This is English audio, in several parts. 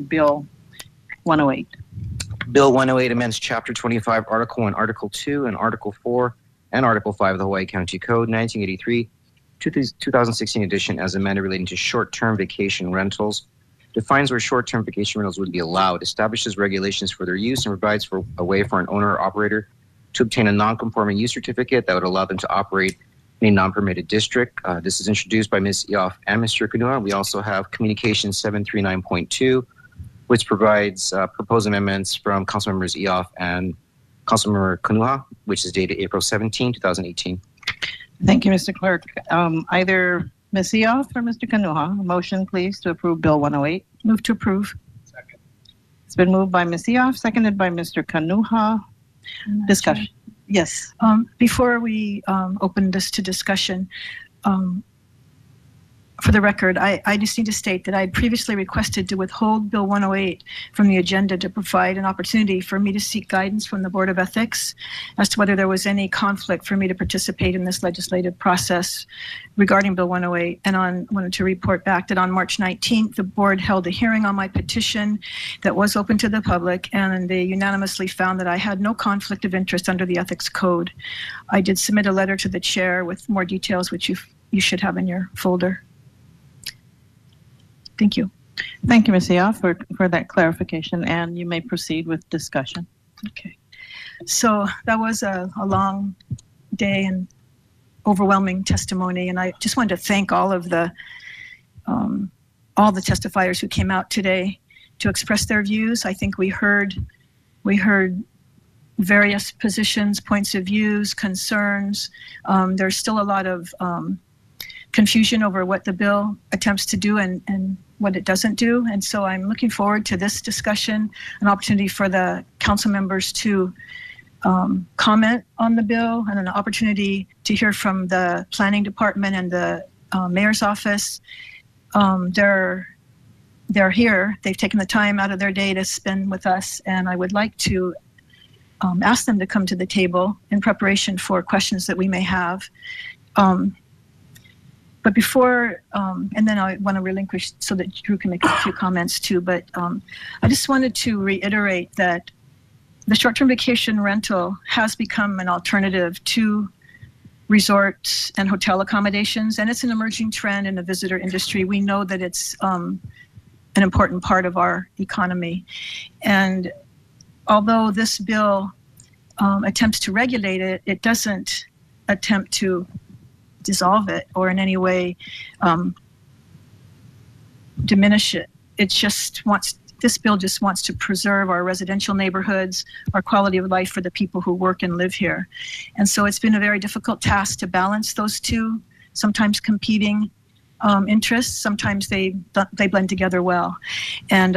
Bill 108. Bill 108 amends Chapter 25, Article 1, Article 2, and Article 4, and Article 5 of the Hawaii County Code 1983, 2016 edition, as amended, relating to short-term vacation rentals, defines where short-term vacation rentals would be allowed, establishes regulations for their use, and provides for a way for an owner or operator to obtain a non-conforming use certificate that would allow them to operate in a non-permitted district. This is introduced by Ms. Eoff and Mr. Kanuha. We also have Communication 739.2, which provides proposed amendments from Councilmembers Eoff and Councilmember Kanuha, which is dated April 17, 2018. Thank you, Mr. Clerk. Either Ms. Eoff or Mr. Kanuha, a motion, please, to approve Bill 108. Move to approve. Second. It's been moved by Ms. Eoff, seconded by Mr. Kanuha. Discussion. Yes. Before we open this to discussion, for the record, I just need to state that I had previously requested to withhold Bill 108 from the agenda to provide an opportunity for me to seek guidance from the Board of Ethics as to whether there was any conflict for me to participate in this legislative process regarding Bill 108. And I wanted to report back that on March 19th, the board held a hearing on my petition that was open to the public, and they unanimously found that I had no conflict of interest under the Ethics Code. I did submit a letter to the chair with more details, which you should have in your folder. Thank you. Thank you, Ms. Eoff, for that clarification, and you may proceed with discussion. Okay. So that was a long day and overwhelming testimony, and I just wanted to thank all the testifiers who came out today to express their views. I think we heard various positions, points of views, concerns. There's still a lot of confusion over what the bill attempts to do and what it doesn't do. And so I'm looking forward to this discussion, an opportunity for the council members to comment on the bill, and an opportunity to hear from the planning department and the mayor's office. They're here. They've taken the time out of their day to spend with us, and I would like to ask them to come to the table in preparation for questions that we may have. But before, and then I want to relinquish so that Drew can make a few comments too, but I just wanted to reiterate that the short-term vacation rental has become an alternative to resorts and hotel accommodations, and it's an emerging trend in the visitor industry. We know that it's an important part of our economy. And although this bill attempts to regulate it, it doesn't attempt to dissolve it or in any way diminish it. This bill just wants to preserve our residential neighborhoods, our quality of life for the people who work and live here. And so it's been a very difficult task to balance those two, sometimes competing interests. Sometimes they blend together well. And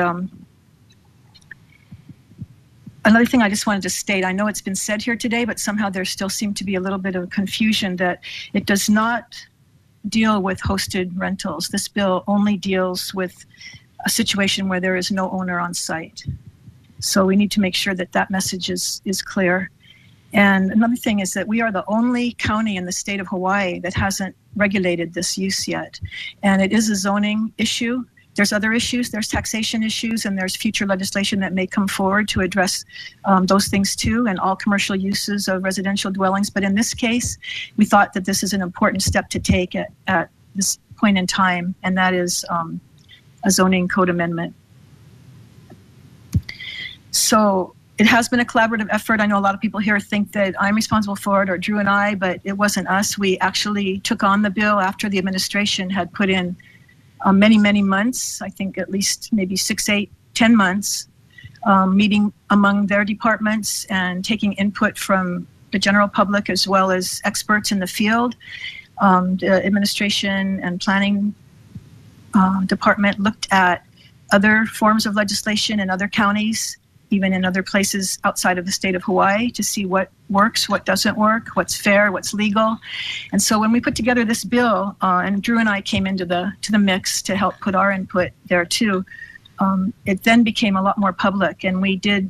another thing I just wanted to state, I know it's been said here today, but somehow there still seemed to be a little bit of confusion that it does not deal with hosted rentals. This bill only deals with a situation where there is no owner on site. So we need to make sure that that message is clear. And another thing is that we are the only county in the state of Hawaii that hasn't regulated this use yet. And it is a zoning issue. There's other issues, there's taxation issues, and there's future legislation that may come forward to address those things too, and all commercial uses of residential dwellings. But in this case, we thought that this is an important step to take at this point in time, and that is a zoning code amendment. So it has been a collaborative effort. I know a lot of people here think that I'm responsible for it, or Drew and I, but it wasn't us. We actually took on the bill after the administration had put in many, many months, I think at least maybe 6, 8, 10 months, meeting among their departments and taking input from the general public as well as experts in the field. The administration and planning department looked at other forms of legislation in other counties, even in other places outside of the state of Hawaii, to see what works, what doesn't work, what's fair, what's legal. And so when we put together this bill, and Drew and I came into the mix to help put our input there too, it then became a lot more public, and we did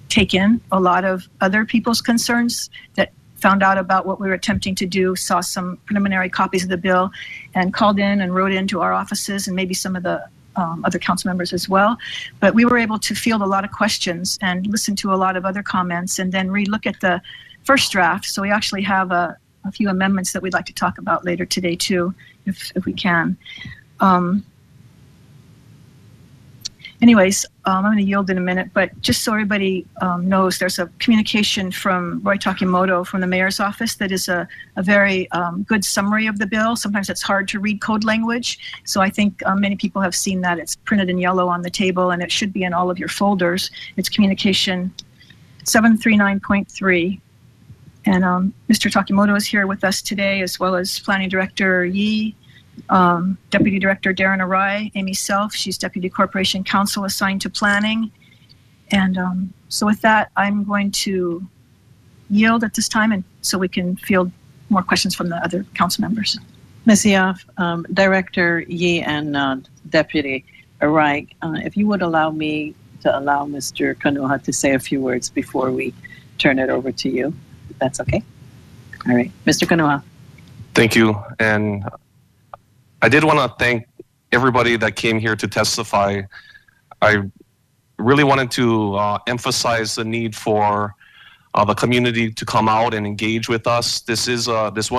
take in a lot of other people's concerns that found out about what we were attempting to do, saw some preliminary copies of the bill, and called in and wrote into our offices, and maybe some of the other council members as well. But we were able to field a lot of questions and listen to a lot of other comments and then relook at the first draft. So we actually have a few amendments that we'd like to talk about later today too, if we can. Anyways, I'm going to yield in a minute, but just so everybody knows, there's a communication from Roy Takimoto from the mayor's office that is a very good summary of the bill. Sometimes it's hard to read code language, so I think many people have seen that. It's printed in yellow on the table, and it should be in all of your folders. It's communication 739.3. And Mr. Takimoto is here with us today, as well as Planning Director Yi, Deputy Director Darren Arai, Amy Self, she's Deputy Corporation Counsel assigned to Planning. And so with that, I'm going to yield at this time, and so we can field more questions from the other council members. Ms. Eoff, Director Yi and Deputy Arai, if you would allow me to allow Mr. Kanuha to say a few words before we turn it over to you. That's okay. All right, Mr. Kanuha. Thank you. And I did want to thank everybody that came here to testify. I really wanted to emphasize the need for the community to come out and engage with us. This was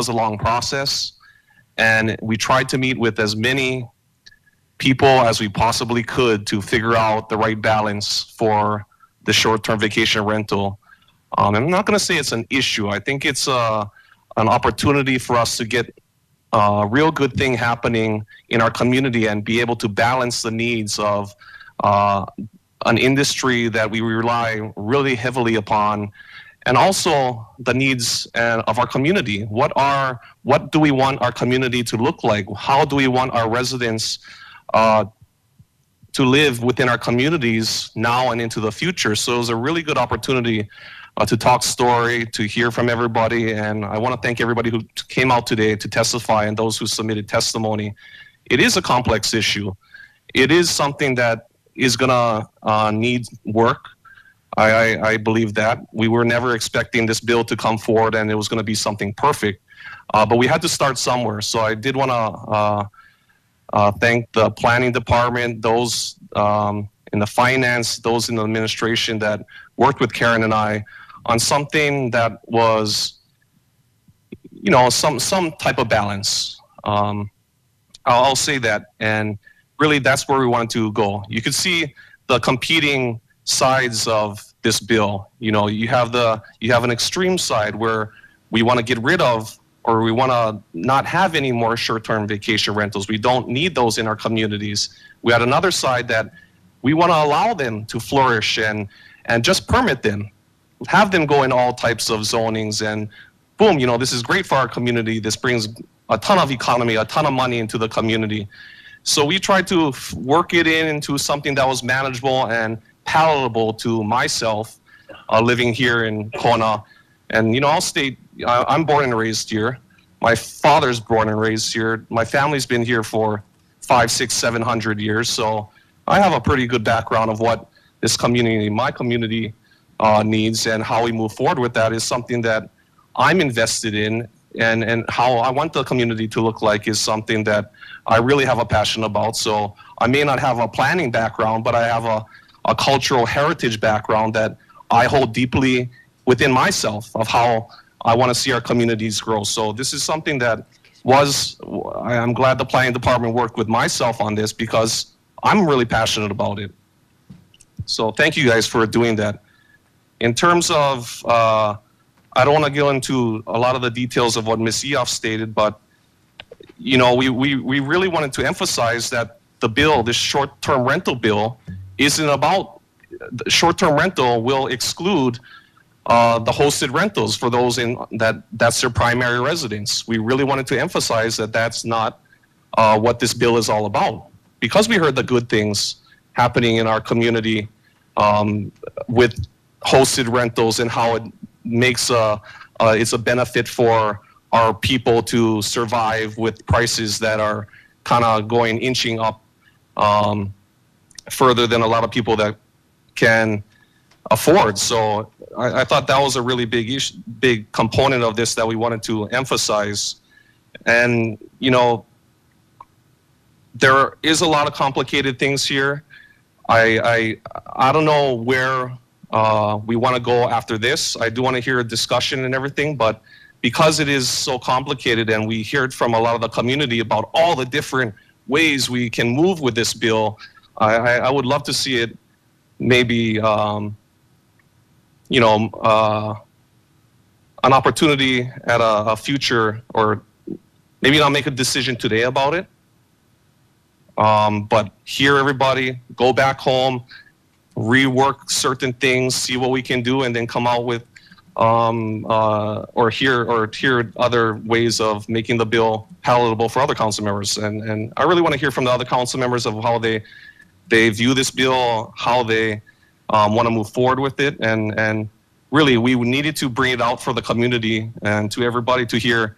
a long process, and we tried to meet with as many people as we possibly could to figure out the right balance for the short-term vacation rental. I'm not going to say it's an issue. I think it's an opportunity for us to get a real good thing happening in our community and be able to balance the needs of an industry that we rely really heavily upon, and also the needs of our community. What do we want our community to look like? How do we want our residents to live within our communities now and into the future? So it was a really good opportunity to talk story, to hear from everybody. And I want to thank everybody who came out today to testify and those who submitted testimony. It is a complex issue. It is something that is going to need work. I believe that. We were never expecting this bill to come forward and it was going to be something perfect. But we had to start somewhere. So I did want to thank the planning department, those in the finance, those in the administration that worked with Karen and I on something that was, you know, some type of balance. I'll say that, and really that's where we wanted to go. You could see the competing sides of this bill. You know, you have an extreme side where we want to get rid of, or we want to not have any more short-term vacation rentals. We don't need those in our communities. We had another side that we want to allow them to flourish and just permit them, have them go in all types of zonings, and boom, you know, this is great for our community. This brings a ton of economy, a ton of money into the community. So we tried to work it into something that was manageable and palatable to myself, living here in Kona. And, you know, I'll state, I'm born and raised here. My father's born and raised here. My family's been here for 500, 600, 700 years. So I have a pretty good background of what this community, my community, needs, and how we move forward with that is something that I'm invested in, and how I want the community to look like is something that I really have a passion about. So I may not have a planning background, but I have a cultural heritage background that I hold deeply within myself of how I want to see our communities grow. So this is something that I'm glad the planning department worked with myself on this because I'm really passionate about it. So thank you guys for doing that. In terms of, I don't want to go into a lot of the details of what Ms. Eoff stated, but you know, we really wanted to emphasize that the bill, this short-term rental bill, isn't about, short-term rental will exclude the hosted rentals for those that's their primary residence. We really wanted to emphasize that that's not what this bill is all about. Because we heard the good things happening in our community with hosted rentals and how it makes it's a benefit for our people to survive with prices that are kind of inching up further than a lot of people that can afford. So I thought that was a really big component of this that we wanted to emphasize. And, you know, there is a lot of complicated things here. I don't know where we want to go after this. I do want to hear a discussion and everything, but because it is so complicated and we hear it from a lot of the community about all the different ways we can move with this bill, I would love to see it maybe, an opportunity at a future, or maybe not make a decision today about it. But hear everybody, go back home, rework certain things, see what we can do, and then come out with or hear other ways of making the bill palatable for other council members. And I really want to hear from the other council members of how they view this bill, how they want to move forward with it, and really we needed to bring it out for the community and to everybody to hear.